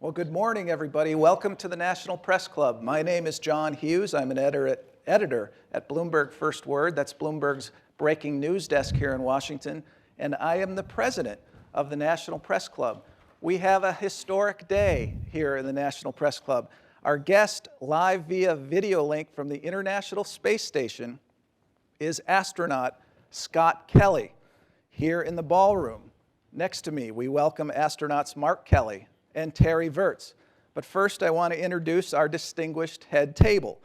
Well, good morning, everybody. Welcome to the National Press Club. My name is John Hughes. I'm an editor at Bloomberg First Word. That's Bloomberg's breaking news desk here in Washington. And I am the president of the National Press Club. We have a historic day here in the National Press Club. Our guest, live via video link from the International Space Station, is astronaut Scott Kelly. Here in the ballroom, next to me, we welcome astronauts Mark Kelly and Terry Virts. But first, I want to introduce our distinguished head table.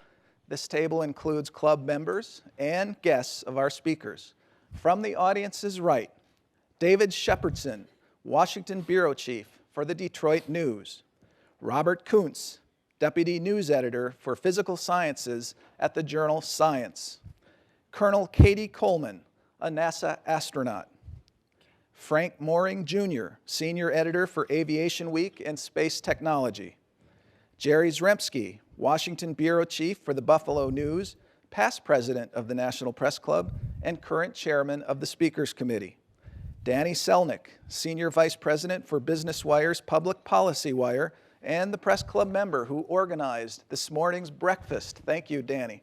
This table includes club members and guests of our speakers. From the audience's right, David Shepardson, Washington Bureau Chief for the Detroit News. Robert Kuntz, Deputy News Editor for Physical Sciences at the journal Science. Colonel Katie Coleman, a NASA astronaut. Frank Mooring, Jr., Senior Editor for Aviation Week and Space Technology. Jerry Zremski, Washington Bureau Chief for the Buffalo News, past President of the National Press Club, and current Chairman of the Speakers Committee. Danny Selnick, Senior Vice President for Business Wire's Public Policy Wire, and the Press Club member who organized this morning's breakfast. Thank you, Danny.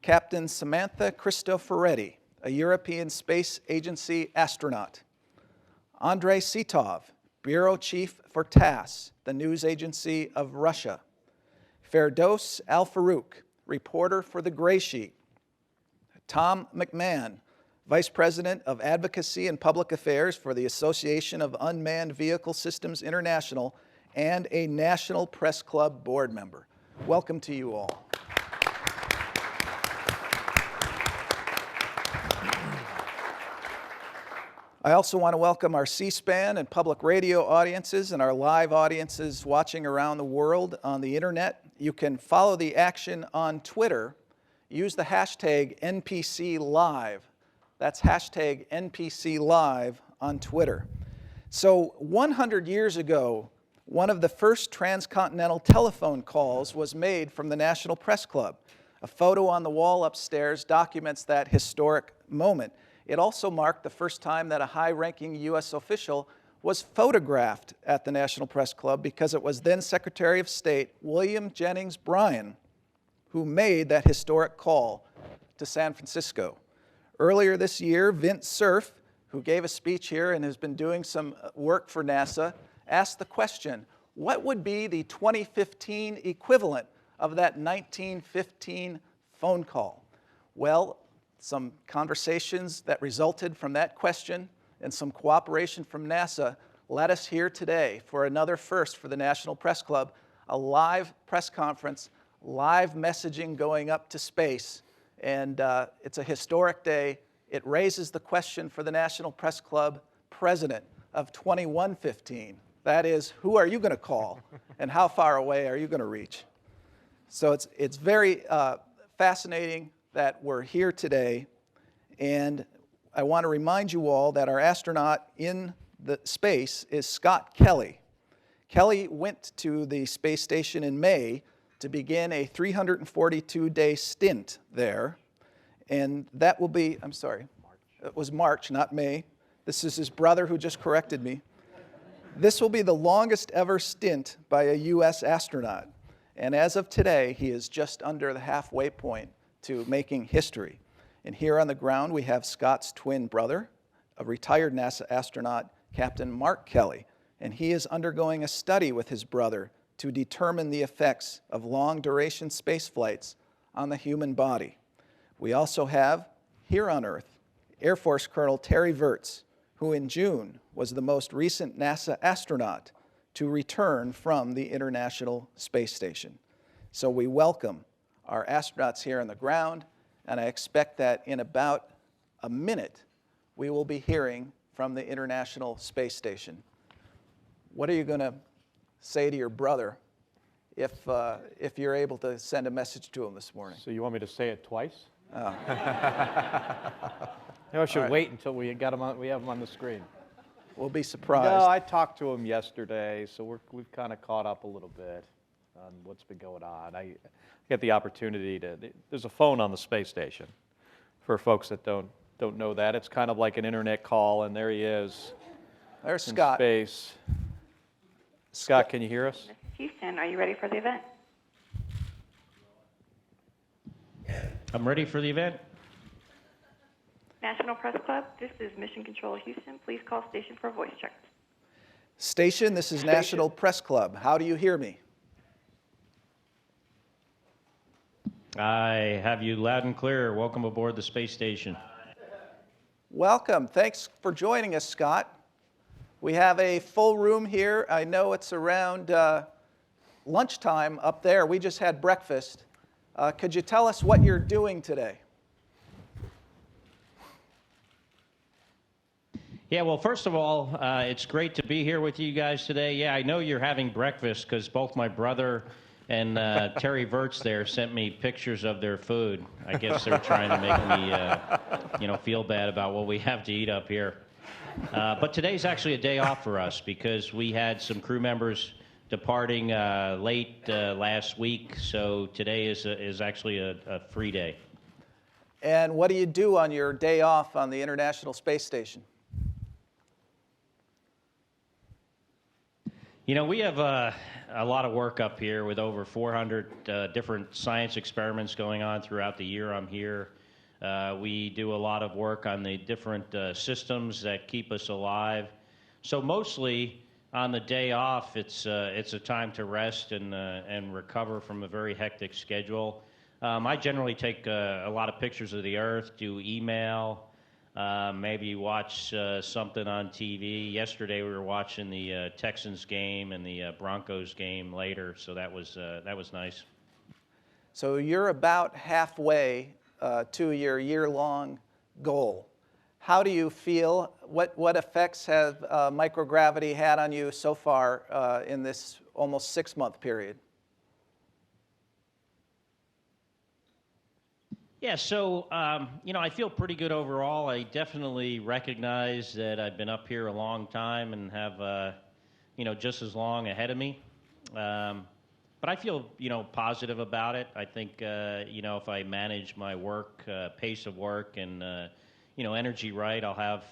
Captain Samantha Cristoforetti, a European Space Agency astronaut. Andrei Sitov, Bureau Chief for TASS, the news agency of Russia. Ferdos Al-Farouk, reporter for The Gray Sheet. Tom McMahon, Vice President of Advocacy and Public Affairs for the Association of Unmanned Vehicle Systems International and a National Press Club board member. Welcome to you all. I also want to welcome our C-SPAN and public radio audiences and our live audiences watching around the world on the internet. You can follow the action on Twitter. Use the hashtag NPCLive. That's hashtag NPCLive on Twitter. So 100 years ago, one of the first transcontinental telephone calls was made from the National Press Club. A photo on the wall upstairs documents that historic moment. It also marked the first time that a high-ranking U.S. official was photographed at the National Press Club because it was then Secretary of State William Jennings Bryan who made that historic call to San Francisco. Earlier this year, Vint Cerf, who gave a speech here and has been doing some work for NASA, asked the question, what would be the 2015 equivalent of that 1915 phone call? Well, some conversations that resulted from that question and some cooperation from NASA led us here today for another first for the National Press Club, a live press conference, live messaging going up to space. And it's a historic day. It raises the question for the National Press Club president of 2115. That is, who are you going to call and how far away are you going to reach? So it's very fascinating that we're here today, and I want to remind you all that our astronaut in the space is Scott Kelly. Kelly went to the space station in May to begin a 342-day stint there, and that will be, I'm sorry, it was March, not May. This is his brother who just corrected me. This will be the longest ever stint by a U.S. astronaut, and as of today, he is just under the halfway point to making history. And here on the ground, we have Scott's twin brother, a retired NASA astronaut, Captain Mark Kelly, and he is undergoing a study with his brother to determine the effects of long-duration space flights on the human body. We also have, here on Earth, Air Force Colonel Terry Virts, who in June was the most recent NASA astronaut to return from the International Space Station. So we welcome our astronauts here on the ground, and I expect that in about a minute, we will be hearing from the International Space Station. What are you going to say to your brother if you're able to send a message to him this morning? So you want me to say it twice? Oh. Maybe I should wait until we have him on the screen. We'll be surprised. No, I talked to him yesterday, so we've kind of caught up a little bit on what's been going on. I get the opportunity there's a phone on the space station. For folks that don't know that, it's kind of like an internet call, and there he is. There's in Scott. Space. Scott, can you hear us? Houston, are you ready for the event? I'm ready for the event. National Press Club, this is Mission Control Houston. Please call station for a voice check. Station, this is National Press Club. How do you hear me? I have you loud and clear. Welcome aboard the space station. Welcome. Thanks for joining us, Scott. We have a full room here. I know it's around lunchtime up there. We just had breakfast. Could you tell us what you're doing today? Yeah, well, first of all, it's great to be here with you guys today. Yeah, I know you're having breakfast because both my brother and Terry Virts there sent me pictures of their food. I guess they're trying to make me, feel bad about what we have to eat up here. But today's actually a day off for us because we had some crew members departing late last week. So today is actually a free day. And what do you do on your day off on the International Space Station? You know, we have a lot of work up here with over 400 different science experiments going on throughout the year I'm here. We do a lot of work on the different systems that keep us alive. So mostly on the day off, it's a time to rest and recover from a very hectic schedule. I generally take a lot of pictures of the Earth, do email, maybe watch something on TV. Yesterday we were watching the Texans game and the Broncos game later, so that was nice. So you're about halfway to your year-long goal. How do you feel? What effects have microgravity had on you so far in this almost 6-month period? Yeah, so, I feel pretty good overall. I definitely recognize that I've been up here a long time and have, just as long ahead of me. But I feel, positive about it. I think, if I manage my work, pace of work and, energy right, I'll have,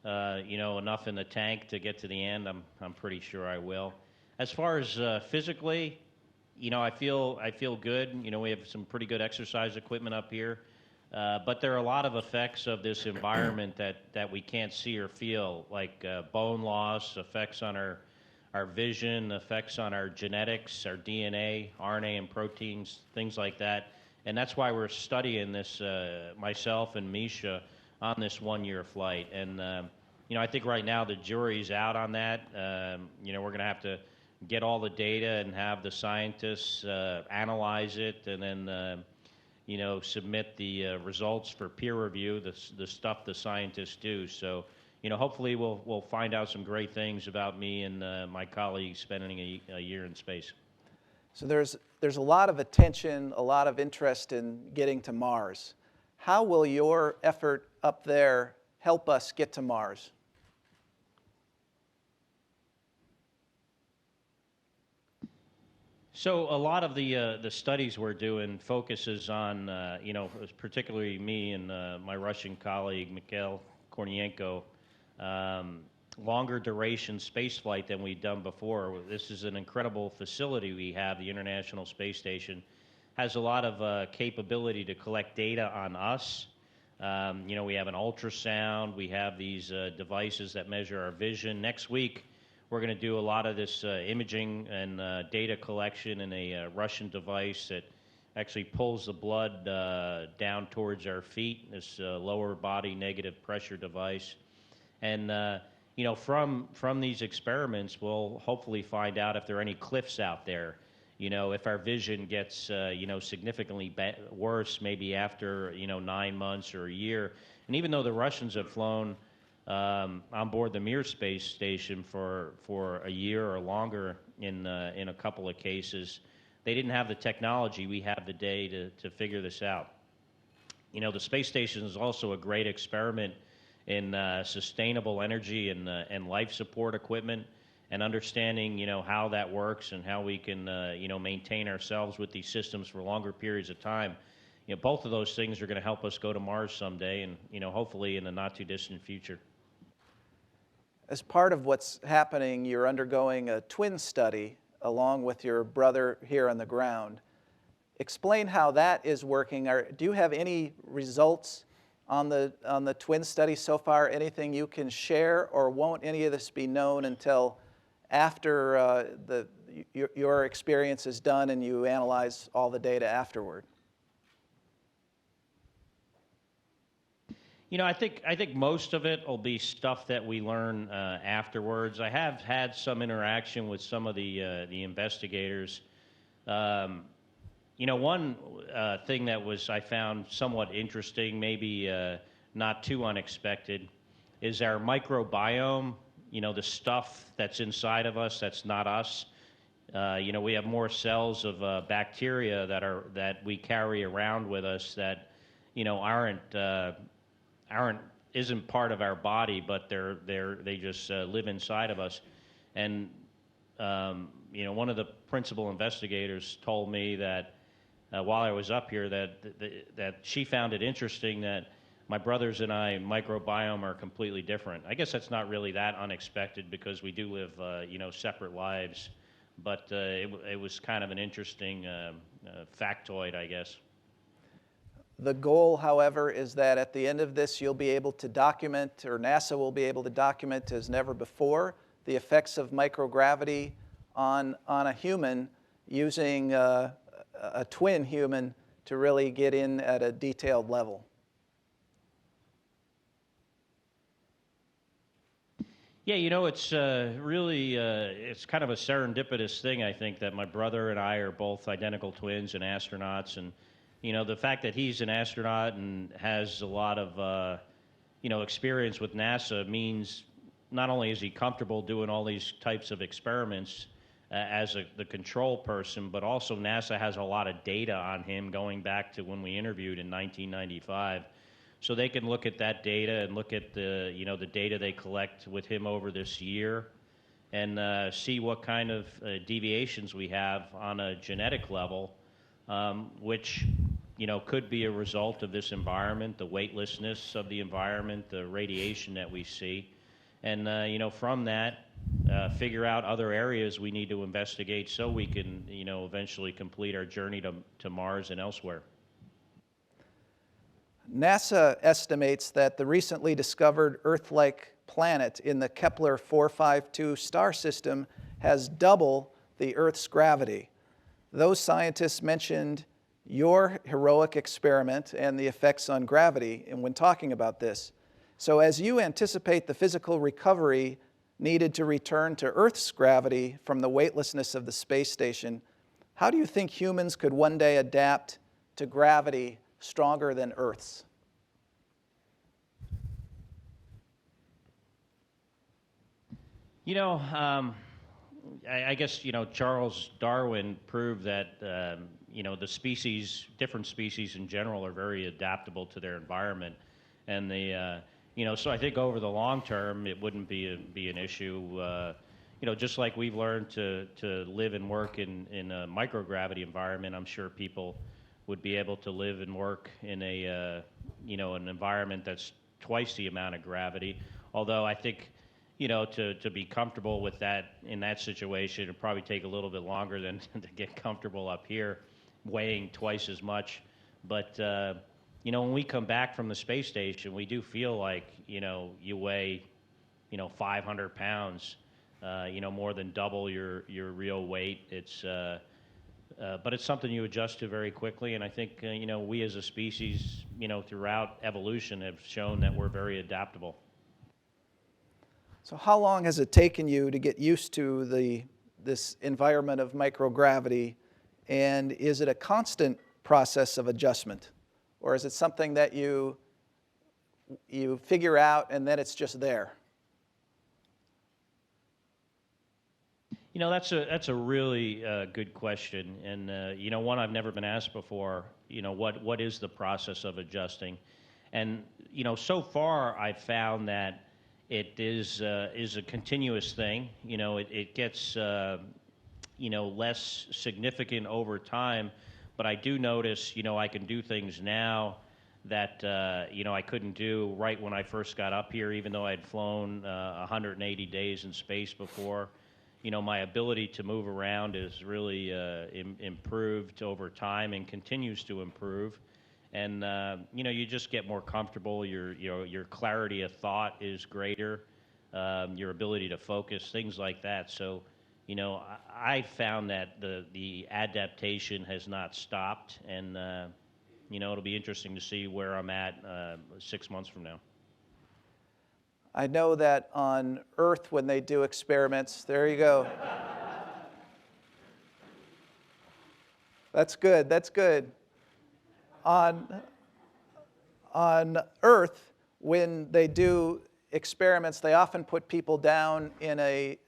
enough in the tank to get to the end. I'm pretty sure I will. As far as physically, I feel good. We have some pretty good exercise equipment up here. But there are a lot of effects of this environment that we can't see or feel, like bone loss, effects on our vision, effects on our genetics, our DNA, RNA and proteins, things like that. And that's why we're studying this, myself and Misha, on this 1-year flight. And, I think right now the jury's out on that. We're going to have to get all the data and have the scientists analyze it and then, submit the results for peer review, the stuff the scientists do. So, hopefully we'll find out some great things about me and my colleagues spending a year in space. So there's a lot of attention, a lot of interest in getting to Mars. How will your effort up there help us get to Mars? So a lot of the studies we're doing focuses on, particularly me and my Russian colleague, Mikhail Kornienko, longer duration spaceflight than we've done before. This is an incredible facility we have. The International Space Station has a lot of capability to collect data on us. We have an ultrasound. We have these devices that measure our vision. Next week, we're going to do a lot of this imaging and data collection in a Russian device that actually pulls the blood down towards our feet, this lower body negative pressure device. And, from these experiments, we'll hopefully find out if there are any cliffs out there. If our vision gets, significantly worse, maybe after, 9 months or a year. And even though the Russians have flown on board the Mir space station for a year or longer in a couple of cases, they didn't have the technology we have today to figure this out. The space station is also a great experiment in sustainable energy and life support equipment and understanding, how that works and how we can, maintain ourselves with these systems for longer periods of time. Both of those things are going to help us go to Mars someday and, hopefully in the not too distant future. as part of what's happening, you're undergoing a twin study along with your brother here on the ground. Explain how that is working. Do you have any results on the twin study so far? Anything you can share, or won't any of this be known until after your experience is done and you analyze all the data afterward? You know, I think most of it will be stuff that we learn afterwards. I have had some interaction with some of the investigators. You know, one thing that I found somewhat interesting, maybe not too unexpected, is our microbiome. You know, the stuff that's inside of us that's not us. You know, we have more cells of bacteria that we carry around with us that, you know, isn't part of our body, but they just live inside of us. And you know, one of the principal investigators told me that while I was up here that she found it interesting that my brothers and I microbiome are completely different. I guess that's not really that unexpected because we do live you know, separate lives, but it was kind of an interesting factoid, I guess. The goal, however, is that at the end of this, you'll be able to document, or NASA will be able to document as never before, the effects of microgravity on a human using a twin human to really get in at a detailed level. Yeah, you know, it's really, it's kind of a serendipitous thing, I think, that my brother and I are both identical twins and astronauts. And, you know, the fact that he's an astronaut and has a lot of, you know, experience with NASA means not only is he comfortable doing all these types of experiments as the control person, but also NASA has a lot of data on him going back to when we interviewed in 1995. So they can look at that data and look at the, you know, the data they collect with him over this year and see what kind of deviations we have on a genetic level, which, you know, could be a result of this environment, the weightlessness of the environment, the radiation that we see. And, you know, from that, figure out other areas we need to investigate so we can, you know, eventually complete our journey to Mars and elsewhere. NASA estimates that the recently discovered Earth-like planet in the Kepler 452 star system has double the Earth's gravity. Those scientists mentioned your heroic experiment and the effects on gravity and when talking about this. So as you anticipate the physical recovery needed to return to Earth's gravity from the weightlessness of the space station, how do you think humans could one day adapt to gravity stronger than Earth's? You know, I guess, you know, Charles Darwin proved that, you know, the species, different species in general, are very adaptable to their environment. And you know, so I think over the long term, it wouldn't be an issue. You know, just like we've learned to live and work in a microgravity environment, I'm sure people would be able to live and work in a, you know, an environment that's twice the amount of gravity. Although I think, you know, to be comfortable with that in that situation, it'd probably take a little bit longer than to get comfortable up here, weighing twice as much. But you know, when we come back from the space station, we do feel like, you know, you weigh, you know, 500 pounds, you know, more than double your real weight. It's but it's something you adjust to very quickly, and I think you know, we as a species, you know, throughout evolution have shown that we're very adaptable. So how long has it taken you to get used to this environment of microgravity, and is it a constant process of adjustment, or is it something that you figure out and then it's just there? You know, that's a really good question, and you know, one I've never been asked before. You know, what is the process of adjusting? And you know, so far I've found that it is a continuous thing. You know, it gets you know, less significant over time, but I do notice, you know, I can do things now that I couldn't do right when I first got up here, even though I'd flown 180 days in space before. My ability to move around is really improved over time and continues to improve. And you just get more comfortable. Your clarity of thought is greater. Your ability to focus, things like that. So, I found that the adaptation has not stopped, and it'll be interesting to see where I'm at 6 months from now. I know that on Earth, when they do experiments, there you go. That's good, that's good. On Earth, when they do experiments, they often put people down in a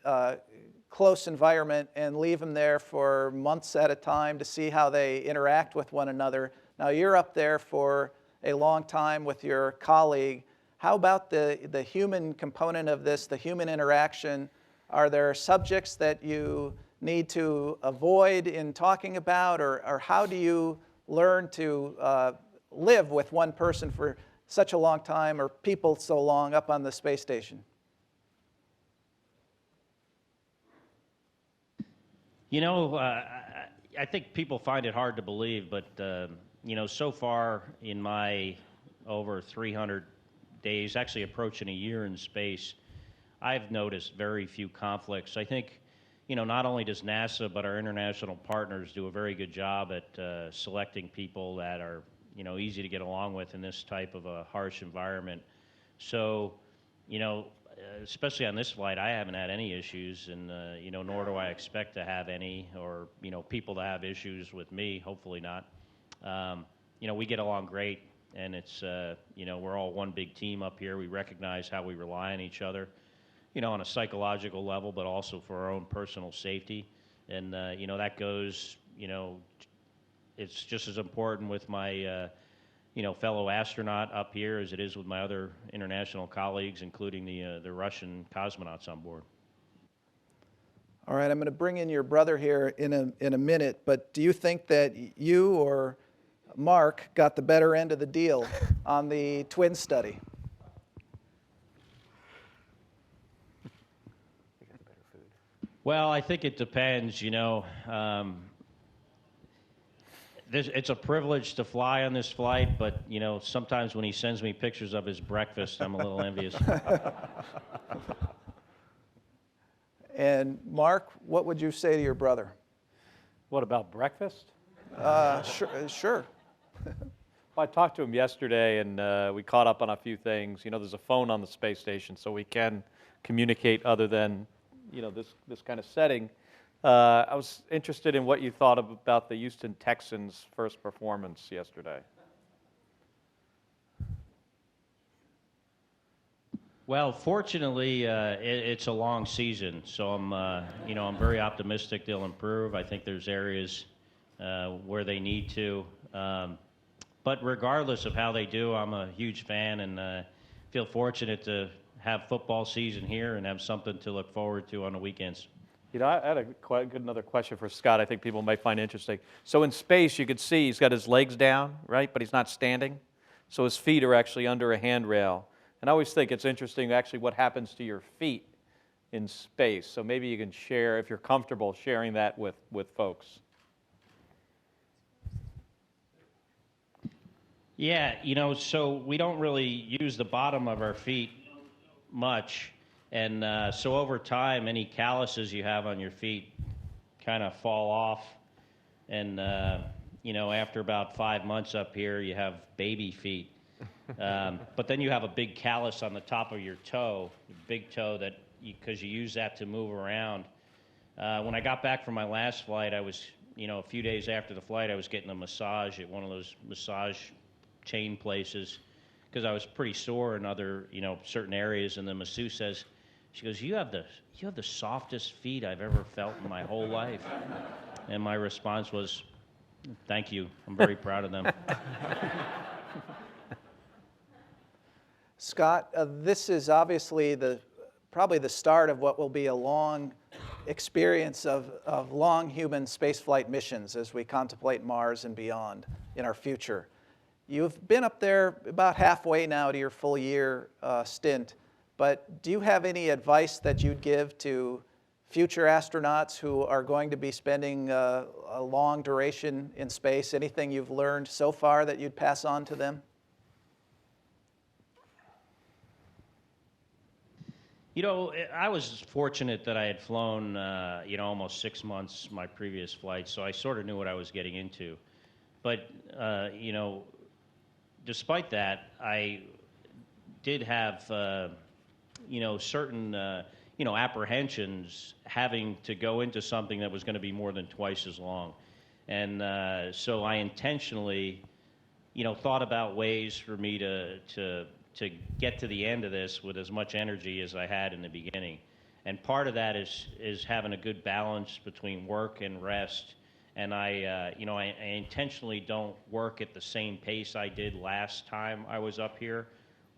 close environment and leave them there for months at a time to see how they interact with one another. Now, you're up there for a long time with your colleague. How about the human component of this, the human interaction? Are there subjects that you need to avoid in talking about, or how do you learn to live with one person for such a long time, or people so long up on the space station? I think people find it hard to believe, but so far in my over 300 days, actually approaching a year in space, I've noticed very few conflicts. I think, not only does NASA, but our international partners do a very good job at selecting people that are, easy to get along with in this type of a harsh environment. So, especially on this flight, I haven't had any issues, and, nor do I expect to have any, or, people to have issues with me, hopefully not. We get along great. And it's, we're all one big team up here. We recognize how we rely on each other, on a psychological level, but also for our own personal safety. And, that goes, it's just as important with my, fellow astronaut up here as it is with my other international colleagues, including the Russian cosmonauts on board. All right, I'm going to bring in your brother here in a minute, but do you think that you or Mark got the better end of the deal on the twin study? Well, I think it depends, it's a privilege to fly on this flight, but, sometimes when he sends me pictures of his breakfast, I'm a little envious. And Mark, what would you say to your brother? What about breakfast? Sure. Well, I talked to him yesterday, and we caught up on a few things. There's a phone on the space station, so we can communicate other than, this kind of setting. I was interested in what you thought about the Houston Texans' first performance yesterday. Well, fortunately, it's a long season, so I'm very optimistic they'll improve. I think there's areas where they need to. But regardless of how they do, I'm a huge fan and feel fortunate to have football season here and have something to look forward to on the weekends. I had another question for Scott I think people might find interesting. So in space, you could see he's got his legs down, right, but he's not standing. So his feet are actually under a handrail. And I always think it's interesting actually what happens to your feet in space. So maybe you can share, if you're comfortable, sharing that with folks. Yeah, so we don't really use the bottom of our feet much. And so over time, any calluses you have on your feet kind of fall off. And, after about 5 months up here, you have baby feet. But then you have a big callus on the top of your toe, big toe, that because you use that to move around. When I got back from my last flight, I was, a few days after the flight, I was getting a massage at one of those massage chain places because I was pretty sore in other, certain areas. And the masseuse says, she goes, you have the softest feet I've ever felt in my whole life. And my response was, thank you. I'm very proud of them. Scott, this is obviously probably the start of what will be a long experience of long human spaceflight missions as we contemplate Mars and beyond in our future. You've been up there about halfway now to your full year stint, but do you have any advice that you'd give to future astronauts who are going to be spending a long duration in space? Anything you've learned so far that you'd pass on to them? You know, I was fortunate that I had flown, you know, almost 6 months my previous flight, so I sort of knew what I was getting into. But, you know, despite that, I did have, you know, certain, you know, apprehensions having to go into something that was going to be more than twice as long. And so I intentionally, you know, thought about ways for me to get to the end of this with as much energy as I had in the beginning. And part of that is having a good balance between work and rest. And you know, I intentionally don't work at the same pace I did last time I was up here,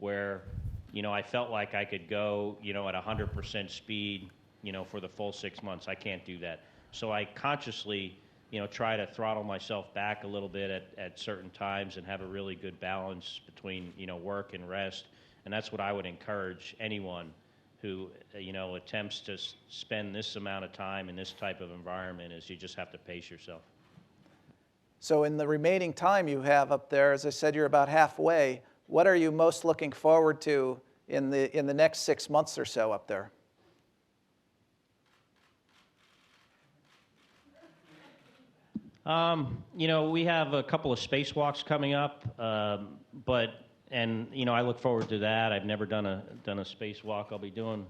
where, you know, I felt like I could go, you know, at 100% speed, you know, for the full 6 months. I can't do that. So I consciously, you know, try to throttle myself back a little bit at certain times and have a really good balance between, you know, work and rest. And that's what I would encourage anyone who, you know, attempts to spend this amount of time in this type of environment, is you just have to pace yourself. So in the remaining time you have up there, as I said, you're about halfway. What are you most looking forward to in the next 6 months or so up there? You know, we have a couple of spacewalks coming up, and you know, I look forward to that. I've never done a spacewalk. I'll be doing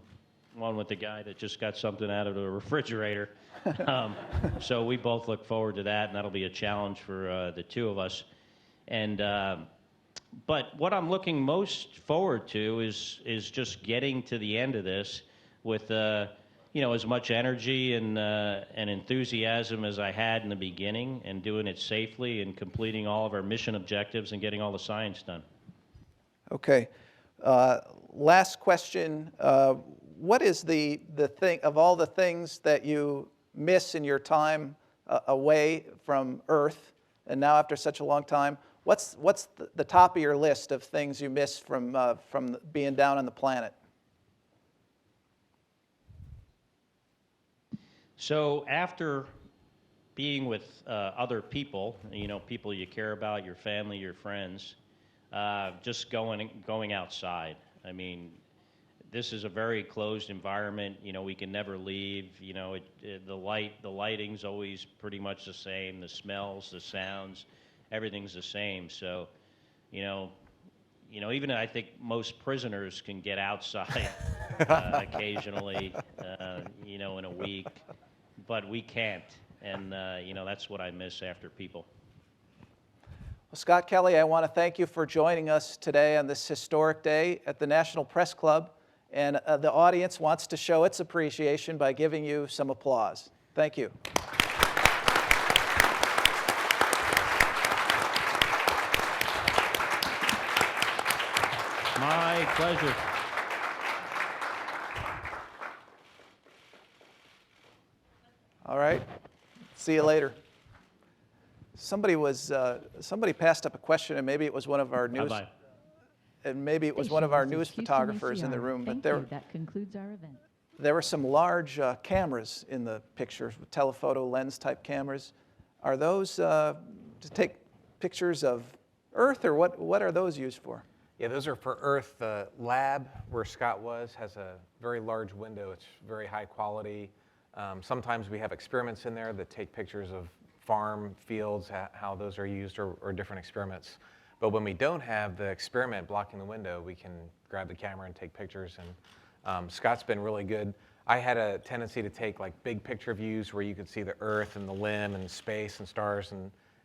one with the guy that just got something out of the refrigerator. So we both look forward to that, and that'll be a challenge for the two of us. And but what I'm looking most forward to is just getting to the end of this with you know, as much energy and enthusiasm as I had in the beginning, and doing it safely and completing all of our mission objectives and getting all the science done. Okay. Last question. What is the thing, of all the things that you miss in your time away from Earth, and now after such a long time, what's the top of your list of things you miss from being down on the planet? So after being with other people, you know, people you care about, your family, your friends, just going outside. I mean, this is a very closed environment. You know, we can never leave. You know, the lighting's always pretty much the same. The smells, the sounds, everything's the same. So, you know, even I think most prisoners can get outside occasionally, you know, in a week, but we can't. And, you know, that's what I miss after people. Well, Scott Kelly, I want to thank you for joining us today on this historic day at the National Press Club. And the audience wants to show its appreciation by giving you some applause. Thank you. My pleasure. All right. See you later. Somebody passed up a question, and maybe it was one of our news. Bye-bye. And maybe it was one of our news photographers in the room. But that concludes our event. There were some large cameras in the pictures, telephoto lens type cameras. Are those to take pictures of Earth, or what are those used for? Yeah, those are for Earth. The lab where Scott was has a very large window. It's very high quality. Sometimes we have experiments in there that take pictures of farm fields, how those are used, or different experiments. But when we don't have the experiment blocking the window, we can grab the camera and take pictures. And Scott's been really good. I had a tendency to take like big picture views where you could see the Earth and the limb and space and stars.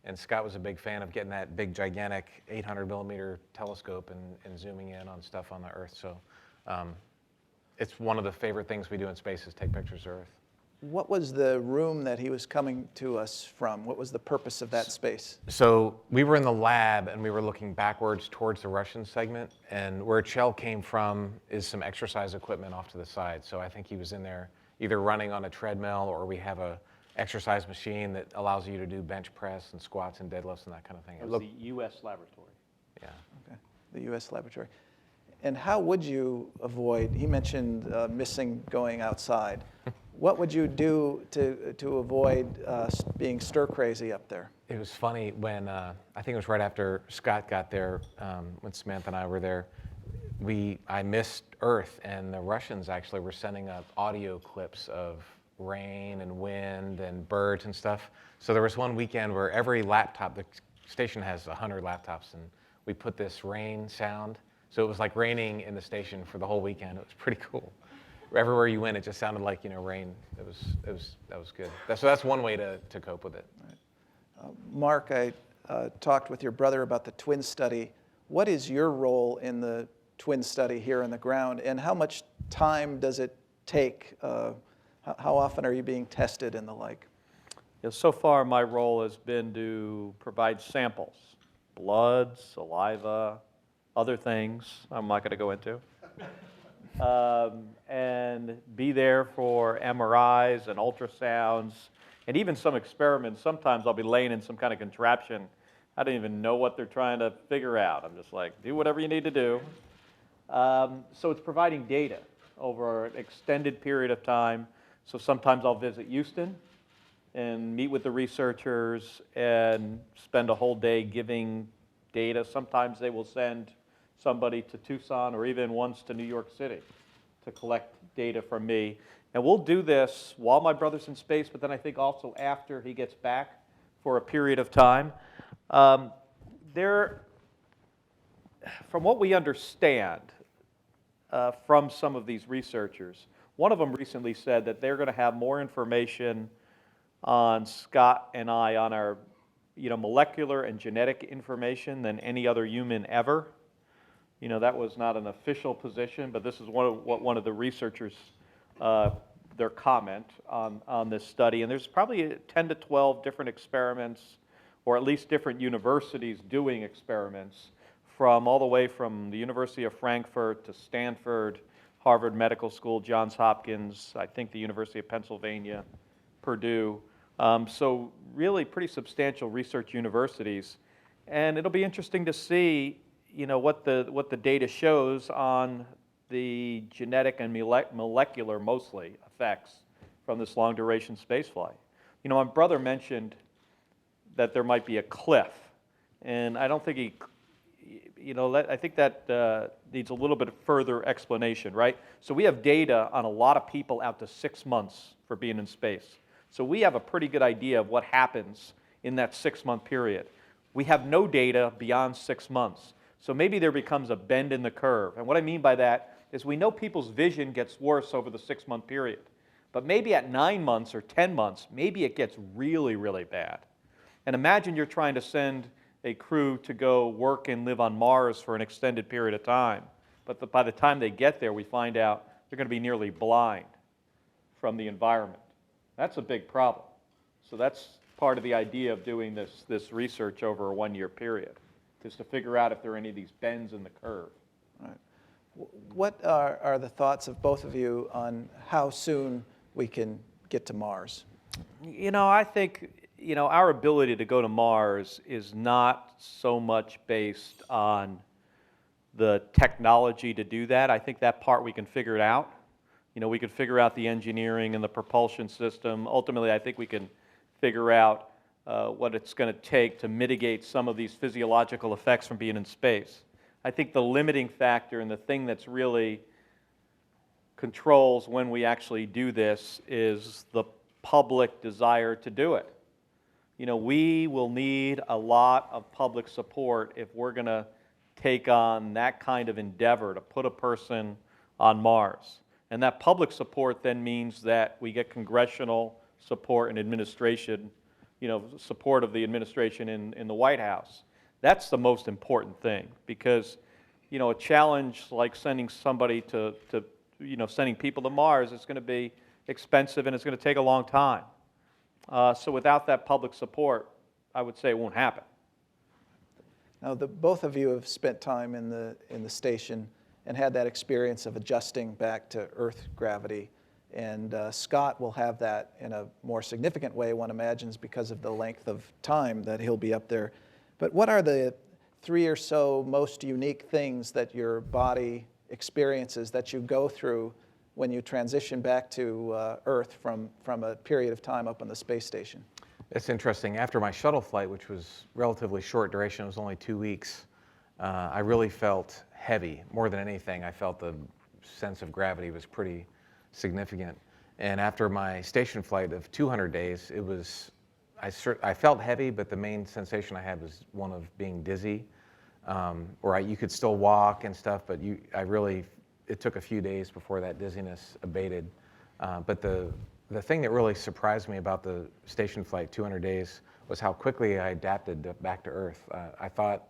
And Scott was a big fan of getting that big, gigantic 800 millimeter telescope and zooming in on stuff on the Earth. So it's one of the favorite things we do in space is take pictures of Earth. What was the room that he was coming to us from? What was the purpose of that space? So we were in the lab, and we were looking backwards towards the Russian segment. And where Chell came from is some exercise equipment off to the side. So I think he was in there either running on a treadmill, or we have a exercise machine that allows you to do bench press and squats and deadlifts and that kind of thing. It was the U.S. laboratory. Yeah. Okay, the U.S. laboratory. And how would you avoid, he mentioned missing going outside. What would you do to avoid being stir crazy up there? It was funny when, I think it was right after Scott got there, when Samantha and I were there, I missed Earth, and the Russians actually were sending up audio clips of rain and wind and birds and stuff. So there was one weekend where every laptop, the station has 100 laptops, and we put this rain sound. So it was like raining in the station for the whole weekend. It was pretty cool. Everywhere you went, it just sounded like, rain. That was good. So that's one way to cope with it. Right. Mark, I talked with your brother about the twin study. What is your role in the twin study here on the ground, and how much time does it take? How often are you being tested and the like? Yeah, so far, my role has been to provide samples, blood, saliva, other things I'm not going to go into, and be there for MRIs and ultrasounds, and even some experiments. Sometimes I'll be laying in some kind of contraption. I don't even know what they're trying to figure out. I'm just like, do whatever you need to do. So it's providing data over an extended period of time. So sometimes I'll visit Houston and meet with the researchers and spend a whole day giving data. Sometimes they will send somebody to Tucson or even once to New York City to collect data from me. And we'll do this while my brother's in space, but then I think also after he gets back for a period of time. From what we understand from some of these researchers, one of them recently said that they're going to have more information on Scott and I on our molecular and genetic information than any other human ever. That was not an official position, but this is what one of the researchers, their comment on this study. And there's probably 10 to 12 different experiments, or at least different universities doing experiments, from all the way from the University of Frankfurt to Stanford, Harvard Medical School, Johns Hopkins, I think the University of Pennsylvania, Purdue. So really pretty substantial research universities. And it'll be interesting to see what the data shows on the genetic and molecular, mostly, effects from this long-duration spaceflight. My brother mentioned that there might be a cliff, and I don't think I think that needs a little bit of further explanation, right? So we have data on a lot of people out to 6 months for being in space. So we have a pretty good idea of what happens in that 6-month period. We have no data beyond 6 months. So maybe there becomes a bend in the curve. And what I mean by that is we know people's vision gets worse over the 6-month period. But maybe at 9 months or 10 months, maybe it gets really, really bad. And imagine you're trying to send a crew to go work and live on Mars for an extended period of time. But by the time they get there, we find out they're going to be nearly blind from the environment. That's a big problem. So that's part of the idea of doing this research over a 1-year period, is to figure out if there are any of these bends in the curve. Right. What are the thoughts of both of you on how soon we can get to Mars? I think our ability to go to Mars is not so much based on the technology to do that. I think that part we can figure it out. We could figure out the engineering and the propulsion system. Ultimately, I think we can figure out what it's going to take to mitigate some of these physiological effects from being in space. I think the limiting factor and the thing that's really controls when we actually do this is the public desire to do it. We will need a lot of public support if we're going to take on that kind of endeavor to put a person on Mars. And that public support then means that we get congressional support and administration, support of the administration in the White House. That's the most important thing, because, a challenge like sending somebody sending people to Mars is going to be expensive and it's going to take a long time. So without that public support, I would say it won't happen. Now, both of you have spent time in the station and had that experience of adjusting back to Earth gravity. And Scott will have that in a more significant way, one imagines, because of the length of time that he'll be up there. But what are the 3 or so most unique things that your body experiences that you go through when you transition back to Earth from a period of time up on the space station? It's interesting. After my shuttle flight, which was relatively short duration, it was only 2 weeks, I really felt heavy. More than anything, I felt the sense of gravity was pretty significant. And after my station flight of 200 days, it was, I felt heavy, but the main sensation I had was one of being dizzy. You could still walk and stuff, but it took a few days before that dizziness abated. But the thing that really surprised me about the station flight, 200 days, was how quickly I adapted back to Earth. I thought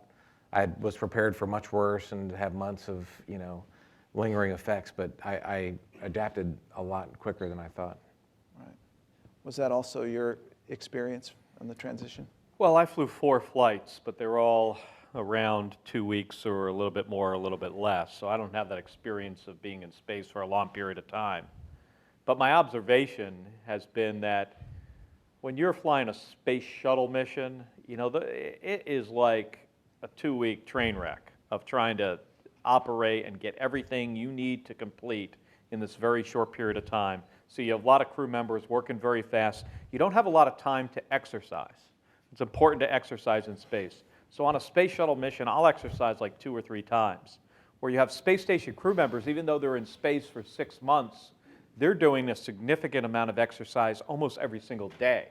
I was prepared for much worse and to have months of, lingering effects, but I adapted a lot quicker than I thought. Right. Was that also your experience on the transition? Well, I flew 4 flights, but they were all around 2 weeks or a little bit more, a little bit less. So I don't have that experience of being in space for a long period of time. But my observation has been that when you're flying a space shuttle mission, it is like a 2-week train wreck of trying to operate and get everything you need to complete in this very short period of time. So you have a lot of crew members working very fast. You don't have a lot of time to exercise. It's important to exercise in space. So on a space shuttle mission, I'll exercise like 2 or 3 times. Where you have space station crew members, even though they're in space for 6 months, they're doing a significant amount of exercise almost every single day.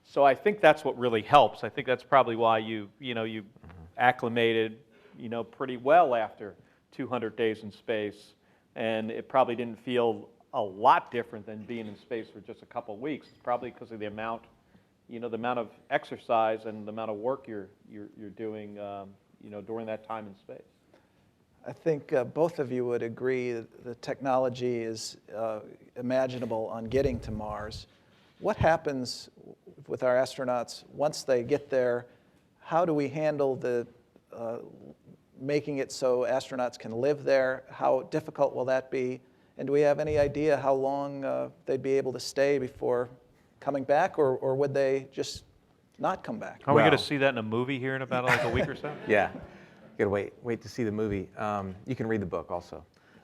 So I think that's what really helps. I think that's probably why you acclimated, pretty well after 200 days in space, and it probably didn't feel a lot different than being in space for just a couple of weeks. It's probably because of the amount of exercise and the amount of work you're doing, during that time in space. I think both of you would agree that the technology is imaginable on getting to Mars. What happens with our astronauts once they get there? How do we handle the making it so astronauts can live there? How difficult will that be? And do we have any idea how long they'd be able to stay before coming back, or would they just not come back? Are we going to see that in a movie here in about like a week or so? Yeah, you gotta wait to see the movie. You can read the book also.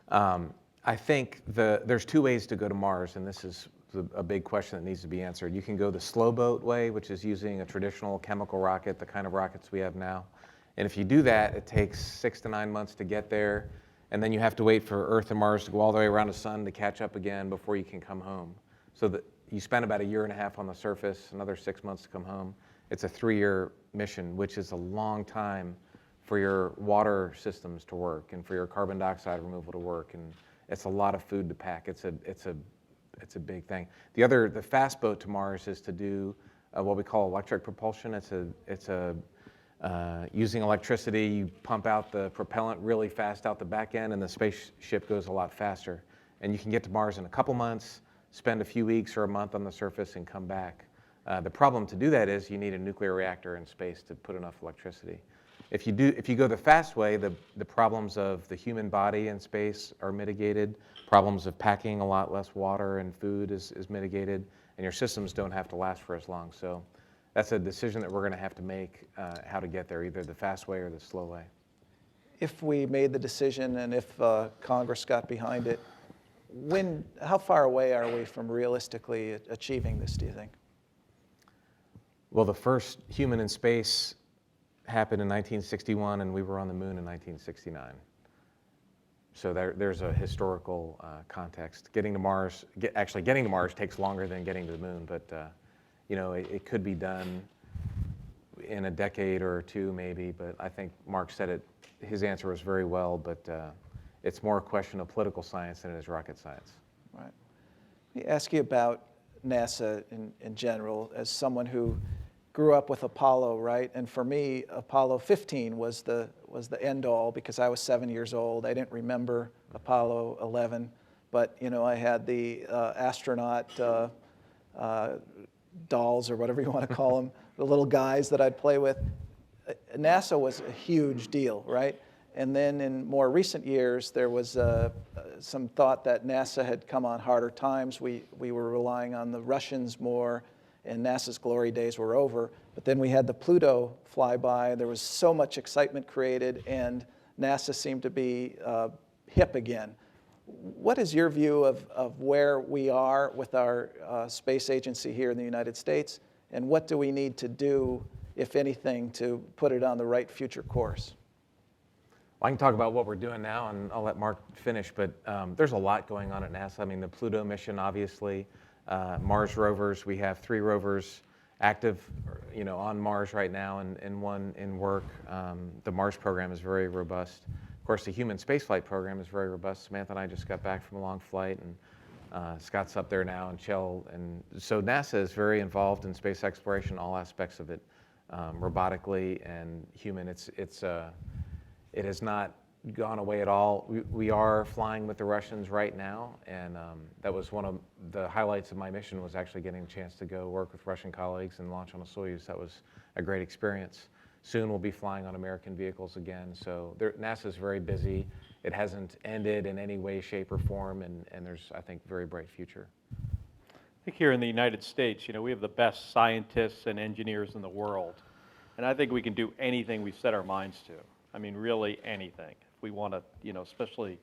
I think there's 2 ways to go to Mars, and this is a big question that needs to be answered. You can go the slow boat way, which is using a traditional chemical rocket, the kind of rockets we have now. And if you do that, it takes 6 to 9 months to get there, and then you have to wait for Earth and Mars to go all the way around the sun to catch up again before you can come home. So that you spend about 1.5 years on the surface, another 6 months to come home. It's a 3-year mission, which is a long time for your water systems to work and for your carbon dioxide removal to work, and it's a lot of food to pack. It's a big thing. The fast boat to Mars is to do what we call electric propulsion. It's using electricity. You pump out the propellant really fast out the back end, and the spaceship goes a lot faster. And you can get to Mars in a couple months, spend a few weeks or a month on the surface, and come back. The problem to do that is you need a nuclear reactor in space to put enough electricity. If you go the fast way, the problems of the human body in space are mitigated. Problems of packing a lot less water and food is mitigated, and your systems don't have to last for as long. So that's a decision that we're going to have to make, how to get there, either the fast way or the slow way. If we made the decision and if Congress got behind it, how far away are we from realistically achieving this, do you think? Well, the first human in space happened in 1961, and we were on the moon in 1969. So there's a historical context. Getting to Mars takes longer than getting to the moon, but it could be done in a decade or 2 maybe, but I think Mark said it, his answer was very well, but it's more a question of political science than it is rocket science. Right. Let me ask you about NASA in general, as someone who grew up with Apollo, right? And for me, Apollo 15 was the end all because I was 7 years old. I didn't remember Apollo 11, but I had the astronaut dolls, or whatever you want to call them, the little guys that I'd play with. NASA was a huge deal, right? And then in more recent years, there was some thought that NASA had come on harder times. We were relying on the Russians more, and NASA's glory days were over. But then we had the Pluto flyby. There was so much excitement created, and NASA seemed to be hip again. What is your view of where we are with our space agency here in the United States, and what do we need to do, if anything, to put it on the right future course? Well, I can talk about what we're doing now, and I'll let Mark finish, but there's a lot going on at NASA. I mean, the Pluto mission, obviously, Mars rovers. We have 3 rovers active, on Mars right now, and 1 in work. The Mars program is very robust. Of course, the human spaceflight program is very robust. Samantha and I just got back from a long flight, and Scott's up there now, and Chell. And so NASA is very involved in space exploration, all aspects of it, robotically and human. It has not gone away at all. We are flying with the Russians right now, and that was one of the highlights of my mission, was actually getting a chance to go work with Russian colleagues and launch on a Soyuz. That was a great experience. Soon we'll be flying on American vehicles again. So NASA is very busy. It hasn't ended in any way, shape, or form, and there's, I think, a very bright future. I think here in the United States, we have the best scientists and engineers in the world. And I think we can do anything we set our minds to. I mean, really anything. If we want to, especially,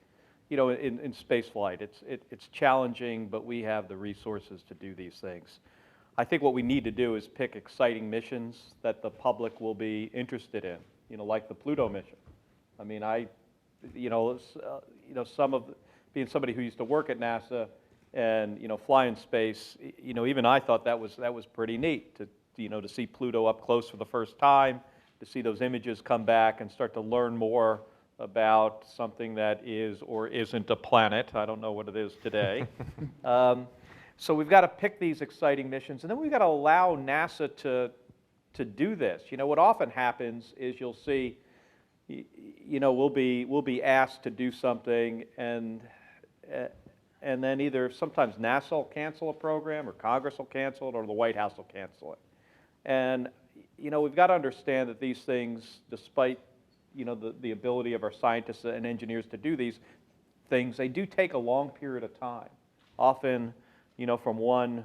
in space flight, it's challenging, but we have the resources to do these things. I think what we need to do is pick exciting missions that the public will be interested in, like the Pluto mission. I mean, being somebody who used to work at NASA and, fly in space, even I thought that was pretty neat to see Pluto up close for the first time, to see those images come back and start to learn more about something that is or isn't a planet. I don't know what it is today. So we've got to pick these exciting missions, and then we've got to allow NASA to do this. What often happens is you'll see, we'll be asked to do something, and then either sometimes NASA will cancel a program, or Congress will cancel it, or the White House will cancel it. And we've got to understand that these things, despite the ability of our scientists and engineers to do these things, they do take a long period of time. Often, from one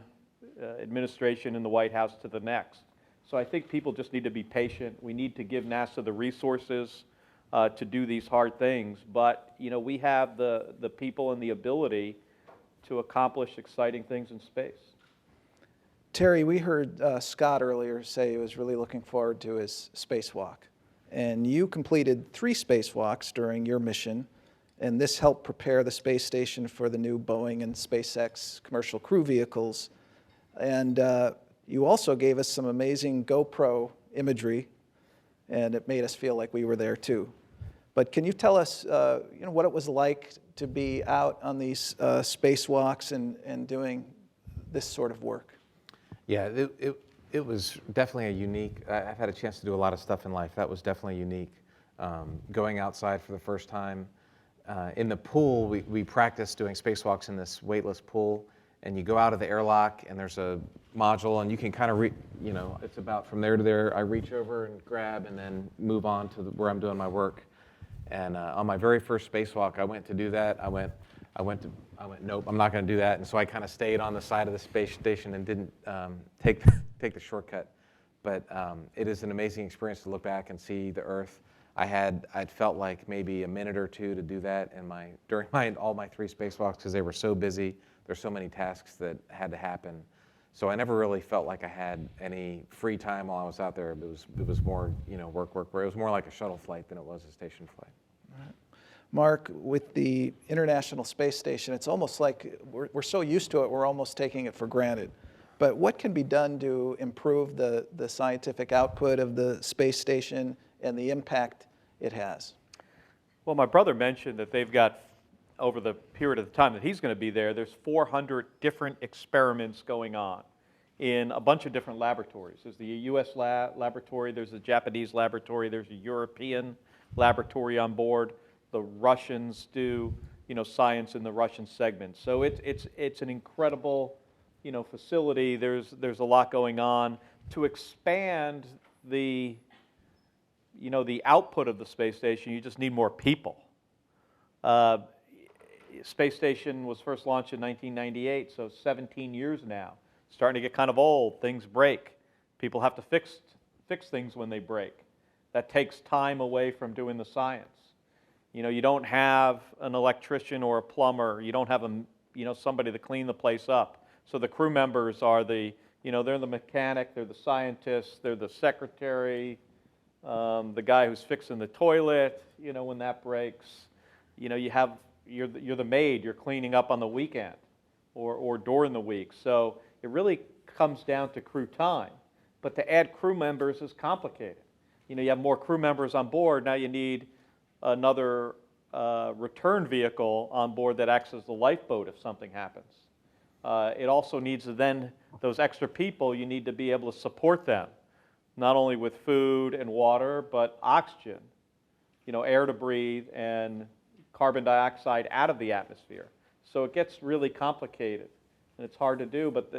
administration in the White House to the next. So I think people just need to be patient. We need to give NASA the resources to do these hard things. But we have the people and the ability to accomplish exciting things in space. Terry, we heard Scott earlier say he was really looking forward to his spacewalk. And you completed 3 spacewalks during your mission, and this helped prepare the space station for the new Boeing and SpaceX commercial crew vehicles. And you also gave us some amazing GoPro imagery, and it made us feel like we were there too. But can you tell us what it was like to be out on these spacewalks and doing this sort of work? Yeah, it was definitely a unique, I've had a chance to do a lot of stuff in life. That was definitely unique. Going outside for the first time. In the pool, we practiced doing spacewalks in this weightless pool, and you go out of the airlock, and there's a module, and you can kind of, it's about from there to there. I reach over and grab, and then move on to where I'm doing my work. And on my very first spacewalk, I went to do that. I went, nope, I'm not going to do that. And so I kind of stayed on the side of the space station and didn't take the shortcut. But it is an amazing experience to look back and see the Earth. I'd felt like maybe a minute or two to do that during all my 3 spacewalks, because they were so busy. There's so many tasks that had to happen. So I never really felt like I had any free time while I was out there. It was more, work. It was more like a shuttle flight than it was a station flight. Right. Mark, with the International Space Station, it's almost like we're so used to it, we're almost taking it for granted. But what can be done to improve the scientific output of the space station and the impact it has? Well, my brother mentioned that they've got, over the period of time that he's going to be there, there's 400 different experiments going on in a bunch of different laboratories. There's the US laboratory, there's a Japanese laboratory, there's a European laboratory on board. The Russians do, science in the Russian segment. So it's an incredible, facility. There's a lot going on. To expand the output of the space station, you just need more people. Space station was first launched in 1998, so 17 years now. starting to get kind of old. Things break. People have to fix things when they break. That takes time away from doing the science. You know, you don't have an electrician or a plumber. You don't have somebody to clean the place up. So the crew members are they're the mechanic, they're the scientist, they're the secretary, the guy who's fixing the toilet, when that breaks. You're the maid, you're cleaning up on the weekend or during the week. So it really comes down to crew time. But to add crew members is complicated. You have more crew members on board, now you need another return vehicle on board that acts as the lifeboat if something happens. It also needs those extra people, you need to be able to support them, not only with food and water, but oxygen, air to breathe and carbon dioxide out of the atmosphere. So it gets really complicated and it's hard to do, but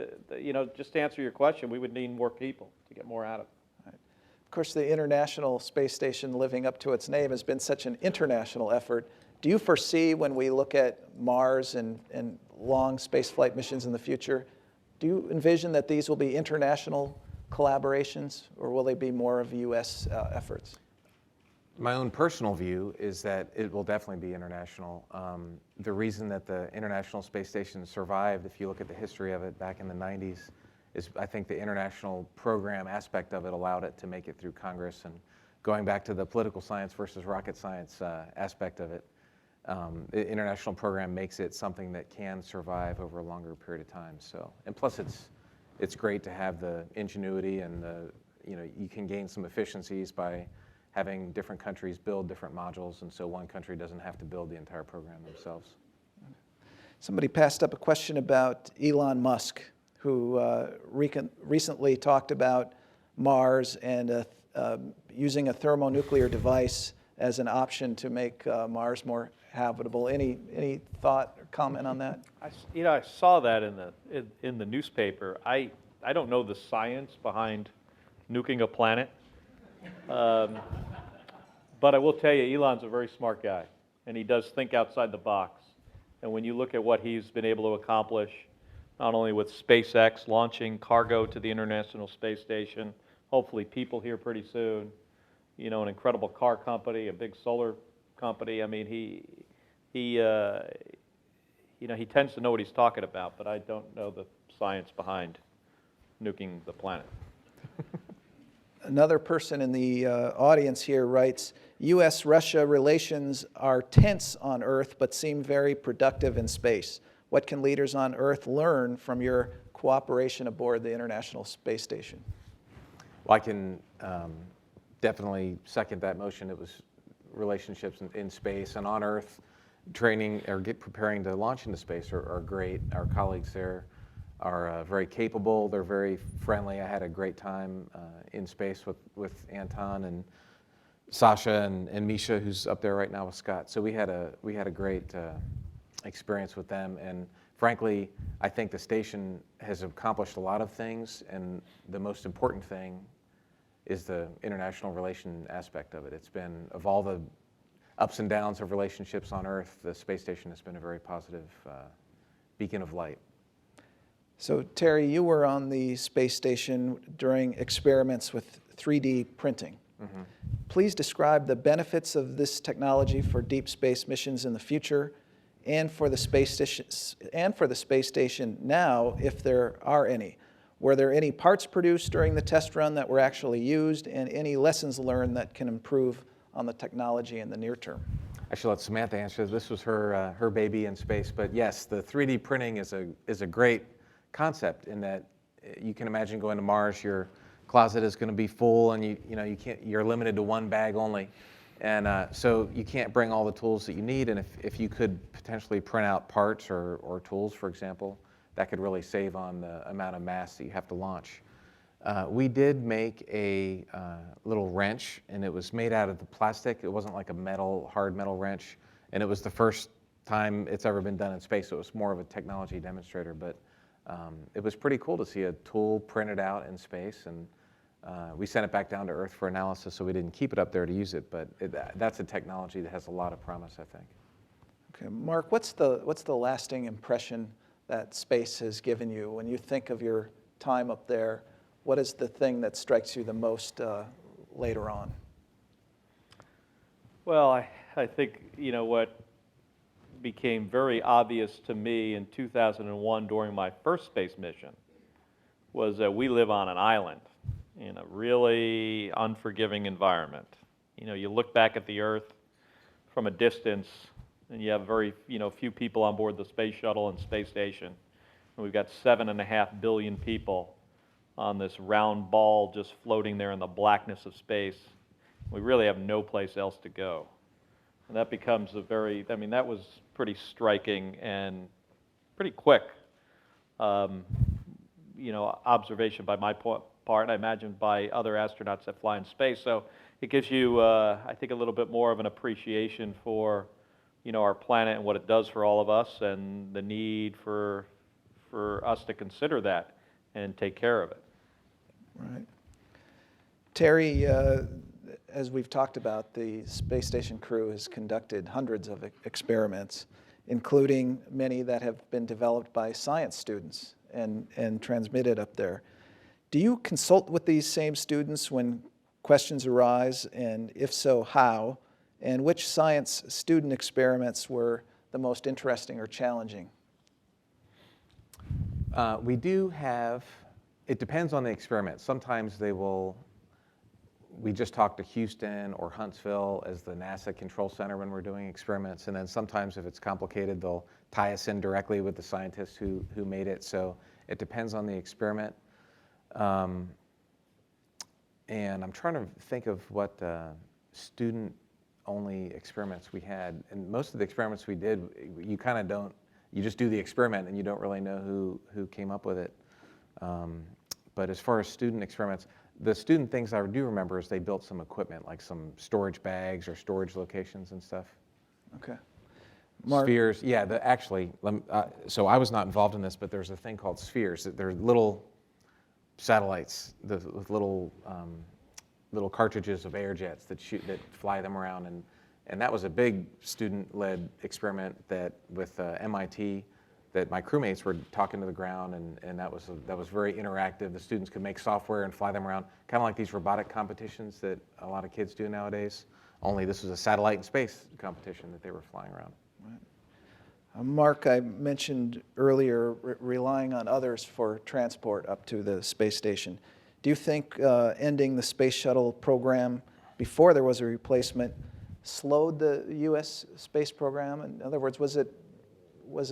just to answer your question, we would need more people to get more out of it. Right. Of course, the International Space Station, living up to its name, has been such an international effort. Do you foresee, when we look at Mars and long spaceflight missions in the future, do you envision that these will be international collaborations, or will they be more of U.S. efforts? My own personal view is that it will definitely be international. The reason that the International Space Station survived, if you look at the history of it back in the 90s, is I think the international program aspect of it allowed it to make it through Congress. And going back to the political science versus rocket science aspect of it, the international program makes it something that can survive over a longer period of time. So, and plus it's great to have the ingenuity and you can gain some efficiencies by having different countries build different modules, and so one country doesn't have to build the entire program themselves. Somebody passed up a question about Elon Musk, who recently talked about Mars and using a thermonuclear device as an option to make Mars more habitable. Any thought or comment on that? I saw that in the newspaper. I don't know the science behind nuking a planet. But I will tell you, Elon's a very smart guy, and he does think outside the box. And when you look at what he's been able to accomplish, not only with SpaceX launching cargo to the International Space Station, hopefully people here pretty soon, an incredible car company, a big solar company. I mean, he tends to know what he's talking about, but I don't know the science behind nuking the planet. Another person in the audience here writes, U.S.-Russia relations are tense on Earth but seem very productive in space. What can leaders on Earth learn from your cooperation aboard the International Space Station? Well, I can definitely second that motion. It was relationships in space and on Earth. Training or preparing to launch into space are great. Our colleagues there are very capable. They're very friendly. I had a great time in space with Anton and Sasha and Misha, who's up there right now with Scott. So we had a great experience with them. And frankly, I think the station has accomplished a lot of things. And the most important thing is the international relation aspect of it. It's been, of all the ups and downs of relationships on Earth, the space station has been a very positive beacon of light. So Terry, you were on the space station during experiments with 3D printing. Mm-hmm. Please describe the benefits of this technology for deep space missions in the future and for the space station now, if there are any. Were there any parts produced during the test run that were actually used, and any lessons learned that can improve on the technology in the near term? I should let Samantha answer. This was her baby in space, but yes, the 3D printing is a great concept in that you can imagine going to Mars, your closet is going to be full, and you're limited to one bag only, and so you can't bring all the tools that you need. And if you could potentially print out parts or tools, for example, that could really save on the amount of mass that you have to launch. We did make a little wrench, and it was made out of the plastic. It wasn't like a hard metal wrench, and it was the first time it's ever been done in space, so it was more of a technology demonstrator. But it was pretty cool to see a tool printed out in space, and we sent it back down to Earth for analysis, so we didn't keep it up there to use it. But that's a technology that has a lot of promise, I think. Okay, Mark, what's the lasting impression that space has given you when you think of your time up there, what is the thing that strikes you the most later on? Well, I think, what became very obvious to me in 2001 during my first space mission was that we live on an island in a really unforgiving environment. You look back at the Earth from a distance, and you have very, few people on board the space shuttle and space station. And we've got 7.5 billion people on this round ball just floating there in the blackness of space. We really have no place else to go. And that becomes that was pretty striking and pretty quick, observation by my part, and I imagine by other astronauts that fly in space. So it gives you, I think, a little bit more of an appreciation for, our planet and what it does for all of us, and the need for us to consider that and take care of it. Right. Terry, as we've talked about, the space station crew has conducted hundreds of experiments, including many that have been developed by science students and transmitted up there. Do you consult with these same students when questions arise, and if so, how? And which science student experiments were the most interesting or challenging? We do have, it depends on the experiment. Sometimes we just talk to Houston or Huntsville as the NASA control center when we're doing experiments, and then sometimes if it's complicated, they'll tie us in directly with the scientists who made it. So it depends on the experiment. And I'm trying to think of what student-only experiments we had. And most of the experiments we did, you kind of don't, you just do the experiment and you don't really know who came up with it. But as far as student experiments, the student things I do remember is they built some equipment, like some storage bags or storage locations and stuff. Okay. Mark? Spheres, yeah, so I was not involved in this, but there's a thing called spheres. They're little satellites with little cartridges of air jets that fly them around, and that was a big student-led experiment with MIT that my crewmates were talking to the ground, and that was very interactive. The students could make software and fly them around, kind of like these robotic competitions that a lot of kids do nowadays. Only this was a satellite in space competition that they were flying around. Right. Mark, I mentioned earlier relying on others for transport up to the space station. Do you think ending the space shuttle program before there was a replacement slowed the U.S. space program? In other words, was it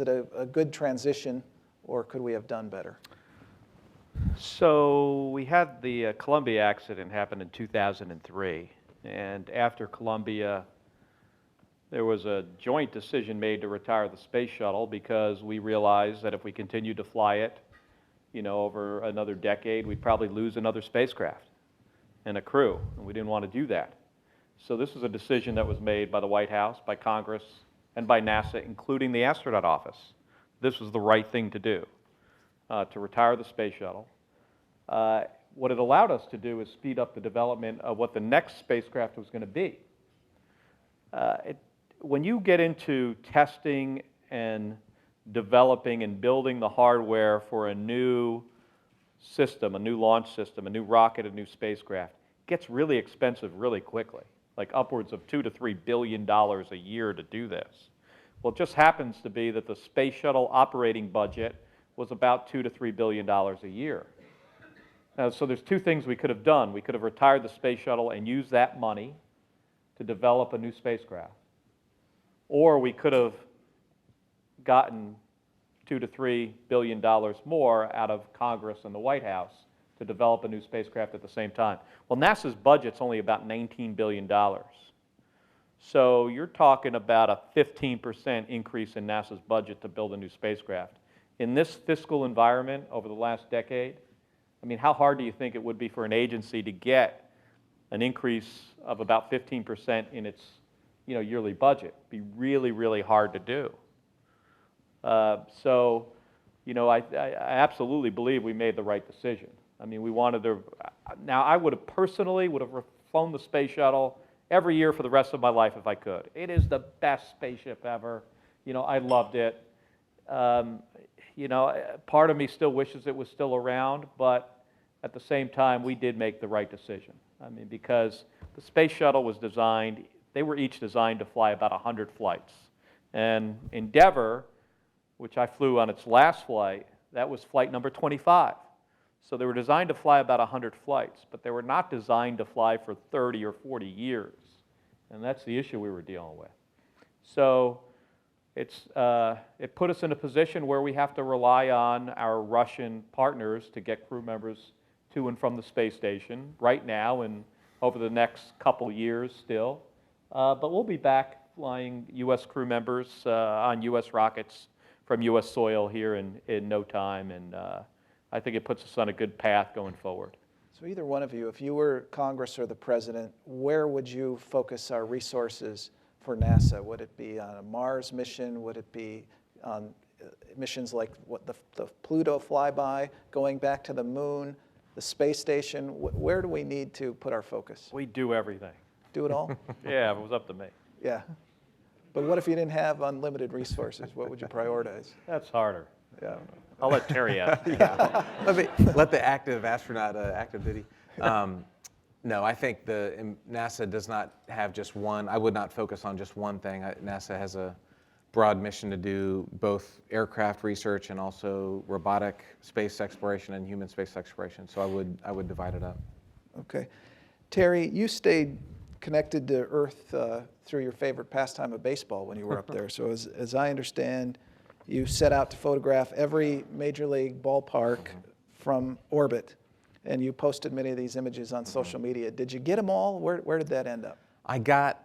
a good transition, or could we have done better? So we had the Columbia accident happen in 2003, and after Columbia, there was a joint decision made to retire the space shuttle because we realized that if we continued to fly it, over another decade, we'd probably lose another spacecraft and a crew, and we didn't want to do that. So this was a decision that was made by the White House, by Congress, and by NASA, including the astronaut office. This was the right thing to do, to retire the space shuttle. What it allowed us to do is speed up the development of what the next spacecraft was going to be. When you get into testing and developing and building the hardware for a new system, a new launch system, a new rocket, a new spacecraft, it gets really expensive really quickly, like upwards of $2 to $3 billion a year to do this. Well, it just happens to be that the space shuttle operating budget was about $2 to $3 billion a year. So there's two things we could have done. We could have retired the space shuttle and used that money to develop a new spacecraft. Or we could have gotten $2 to $3 billion more out of Congress and the White House to develop a new spacecraft at the same time. Well, NASA's budget's only about $19 billion. So you're talking about a 15% increase in NASA's budget to build a new spacecraft. In this fiscal environment over the last decade, how hard do you think it would be for an agency to get an increase of about 15% in its yearly budget? It'd be really, really hard to do. I absolutely believe we made the right decision. We wanted to. Now, I would have personally flown the space shuttle every year for the rest of my life if I could. It is the best spaceship ever. I loved it. part of me still wishes it was still around, but at the same time, we did make the right decision. I mean, because the space shuttle was designed, they were each designed to fly about 100 flights. And Endeavour, which I flew on its last flight, that was flight number 25. So they were designed to fly about 100 flights, but they were not designed to fly for 30 or 40 years. And that's the issue we were dealing with. So it put us in a position where we have to rely on our Russian partners to get crew members to and from the space station right now and over the next couple years still. But we'll be back flying U.S. crew members on U.S. rockets from U.S. soil here in no time, and I think it puts us on a good path going forward. So either one of you, if you were Congress or the President, where would you focus our resources for NASA? Would it be on a Mars mission? Would it be on missions like what the Pluto flyby, going back to the moon, the space station? Where do we need to put our focus? We do everything. Do it all? Yeah, if it was up to me. Yeah. But what if you didn't have unlimited resources? What would you prioritize? That's harder. Yeah. I'll let Terry ask. Let the active astronaut active duty. No, I think NASA does not have just one. I would not focus on just one thing. NASA has a broad mission to do both aircraft research and also robotic space exploration and human space exploration. So I would divide it up. Okay. Terry, you stayed connected to Earth through your favorite pastime of baseball when you were up there. So as I understand, you set out to photograph every major league ballpark from orbit, and you posted many of these images on social media. Did you get them all? Where did that end up? I got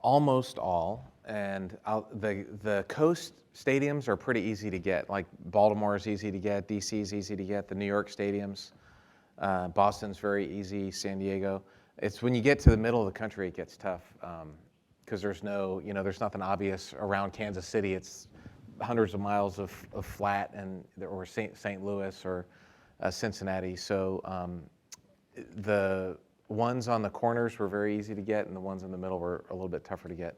almost all, and the coast stadiums are pretty easy to get. Like Baltimore is easy to get, DC is easy to get, the New York stadiums, Boston's very easy, San Diego. It's when you get to the middle of the country it gets tough because there's nothing obvious around Kansas City. It's hundreds of miles of flat or St. Louis or Cincinnati. So the ones on the corners were very easy to get, and the ones in the middle were a little bit tougher to get.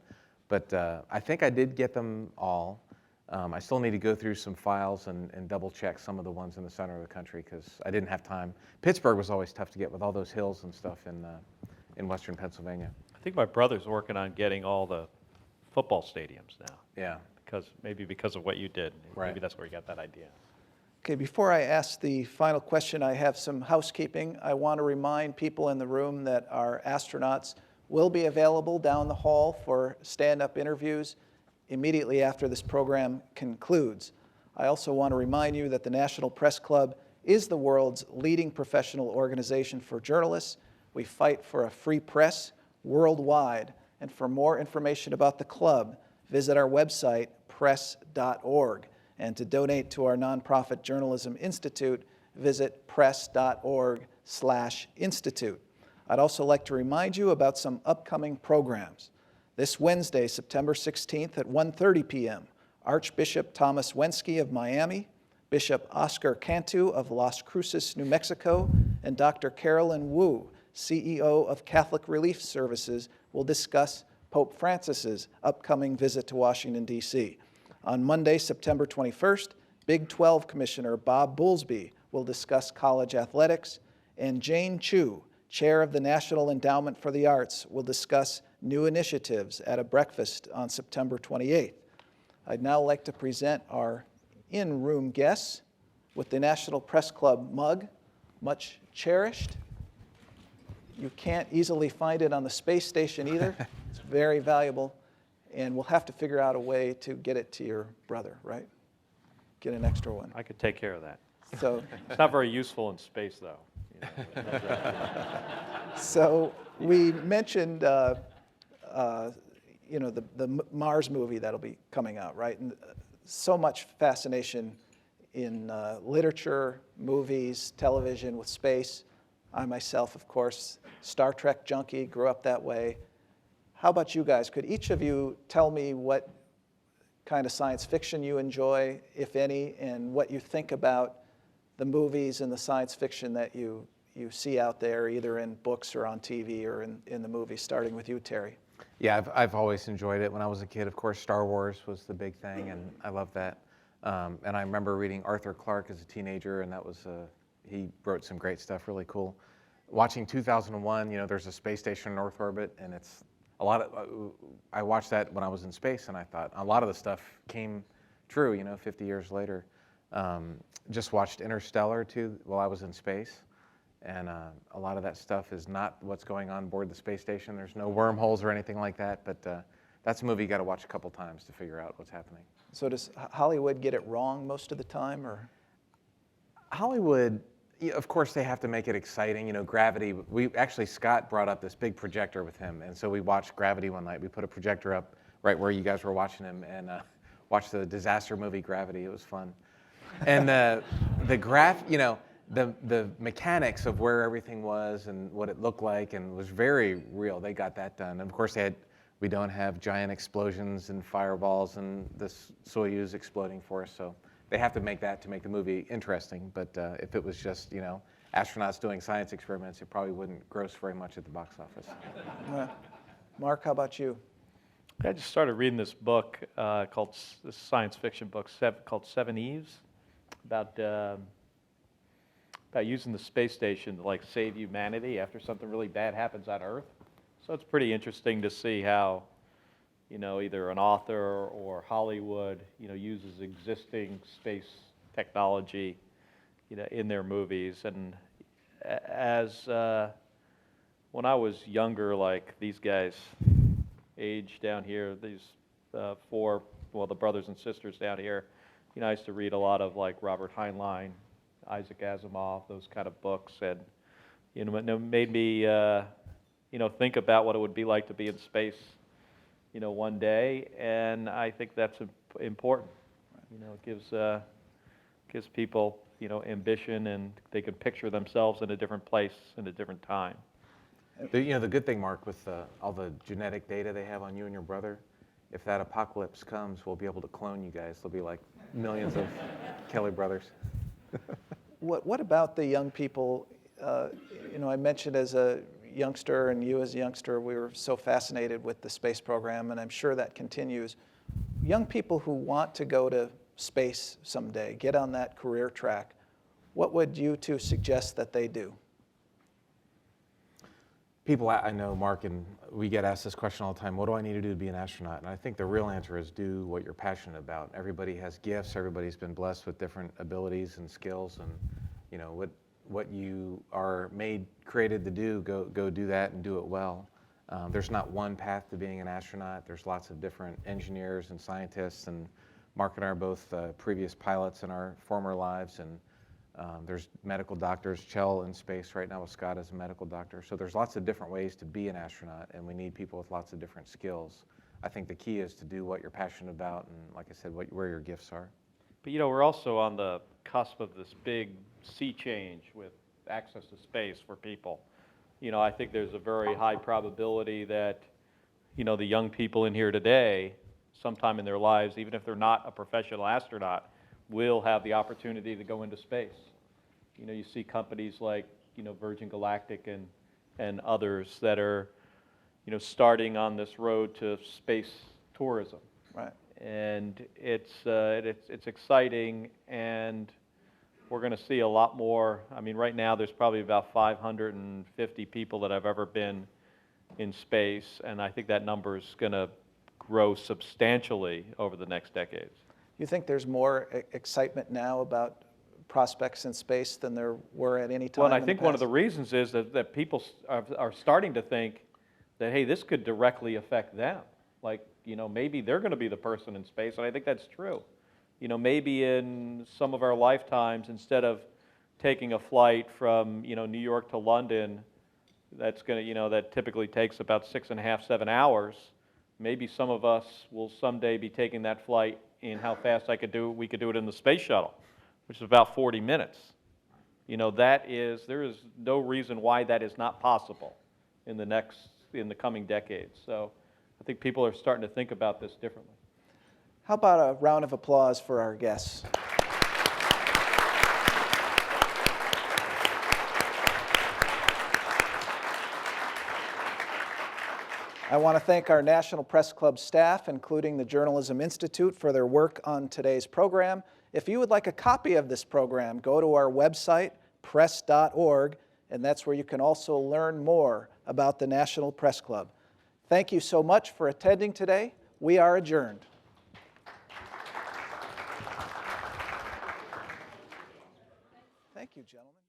But I think I did get them all. I still need to go through some files and double check some of the ones in the center of the country because I didn't have time. Pittsburgh was always tough to get with all those hills and stuff in western Pennsylvania. I think my brother's working on getting all the football stadiums now. Yeah. Because of what you did. Right. Maybe that's where you got that idea. Okay, before I ask the final question, I have some housekeeping. I want to remind people in the room that our astronauts will be available down the hall for stand-up interviews immediately after this program concludes. I also want to remind you that the National Press Club is the world's leading professional organization for journalists. We fight for a free press worldwide. And for more information about the club, visit our website, press.org. And to donate to our nonprofit Journalism Institute, visit press.org/institute. I'd also like to remind you about some upcoming programs. This Wednesday, September 16th at 1:30 p.m., Archbishop Thomas Wensky of Miami, Bishop Oscar Cantu of Las Cruces, New Mexico, and Dr. Carolyn Wu, CEO of Catholic Relief Services, will discuss Pope Francis's upcoming visit to Washington, D.C. On Monday, September 21st, Big 12 Commissioner Bob Boulsby will discuss college athletics, and Jane Chu, Chair of the National Endowment for the Arts, will discuss new initiatives at a breakfast on September 28th. I'd now like to present our in-room guests with the National Press Club mug, much cherished. You can't easily find it on the space station either. It's very valuable, and we'll have to figure out a way to get it to your brother, right? Get an extra one. I could take care of that. So, It's not very useful in space, though. so we mentioned, the Mars movie that'll be coming out, right? And so much fascination in literature, movies, television with space. I myself, of course, Star Trek junkie, grew up that way. How about you guys? Could each of you tell me what kind of science fiction you enjoy, if any, and what you think about the movies and the science fiction that you see out there, either in books or on TV or in the movies, starting with you, Terry? Yeah, I've always enjoyed it. When I was a kid, of course, Star Wars was the big thing, and I love that. And I remember reading Arthur Clarke as a teenager, and that was, he wrote some great stuff, really cool. Watching 2001, there's a space station in Earth orbit, and it's a lot of, I watched that when I was in space, and I thought a lot of the stuff came true, 50 years later. Just watched Interstellar, too, while I was in space. And a lot of that stuff is not what's going on board the space station. There's no wormholes or anything like that, but that's a movie you got to watch a couple times to figure out what's happening. So does Hollywood get it wrong most of the time, or? Hollywood, of course, they have to make it exciting. Gravity. Scott brought up this big projector with him, and so we watched Gravity one night. We put a projector up right where you guys were watching him, and watched the disaster movie Gravity. It was fun, and the mechanics of where everything was and what it looked like and was very real. They got that done. And of course, we don't have giant explosions and fireballs and this Soyuz exploding for us. So they have to make that to make the movie interesting. But if it was just, astronauts doing science experiments, it probably wouldn't gross very much at the box office. Mark, how about you? I just started reading this book this science fiction book called Seven Eves, about using the space station to save humanity after something really bad happens on Earth. So it's pretty interesting to see how, either an author or Hollywood, uses existing space technology, in their movies. And when I was younger, these guys, age down here, these the brothers and sisters down here, I used to read a lot of Robert Heinlein, Isaac Asimov, those kind of books, and it made me think about what it would be like to be in space one day, and I think that's important. It gives people ambition, and they can picture themselves in a different place in a different time. The good thing, Mark, with all the genetic data they have on you and your brother, if that apocalypse comes, we'll be able to clone you guys. There'll be millions of Kelly brothers. What about the young people? I mentioned as a youngster, and you as a youngster, we were so fascinated with the space program, and I'm sure that continues. Young people who want to go to space someday, get on that career track, what would you two suggest that they do? People, I know, Mark, and we get asked this question all the time, what do I need to do to be an astronaut? And I think the real answer is do what you're passionate about. Everybody has gifts, everybody's been blessed with different abilities and skills, and what you are created to do, go do that and do it well. There's not one path to being an astronaut. There's lots of different engineers and scientists, and Mark and I are both previous pilots in our former lives, and there's medical doctors. Chell in space right now with Scott as a medical doctor. So there's lots of different ways to be an astronaut, and we need people with lots of different skills. I think the key is to do what you're passionate about, and like I said, where your gifts are. But we're also on the cusp of this big sea change with access to space for people. I think there's a very high probability that, the young people in here today, sometime in their lives, even if they're not a professional astronaut, will have the opportunity to go into space. You see companies like, Virgin Galactic and others that are, starting on this road to space tourism. Right. And it's exciting, and we're going to see a lot more. Right now there's probably about 550 people that have ever been in space, and I think that number is going to grow substantially over the next decades. You think there's more excitement now about prospects in space than there were at any time? Well, and I think one of the reasons is that people are starting to think that, hey, this could directly affect them. Maybe they're going to be the person in space, and I think that's true. Maybe in some of our lifetimes, instead of taking a flight from, New York to London, that's going to, that typically takes about 6.5, 7 hours, maybe some of us will someday be taking that flight in how fast we could do it in the space shuttle, which is about 40 minutes. There is no reason why that is not possible in the coming decades. So I think people are starting to think about this differently. How about a round of applause for our guests? I want to thank our National Press Club staff, including the Journalism Institute, for their work on today's program. If you would like a copy of this program, go to our website, press.org, and that's where you can also learn more about the National Press Club. Thank you so much for attending today. We are adjourned. Thank you, gentlemen.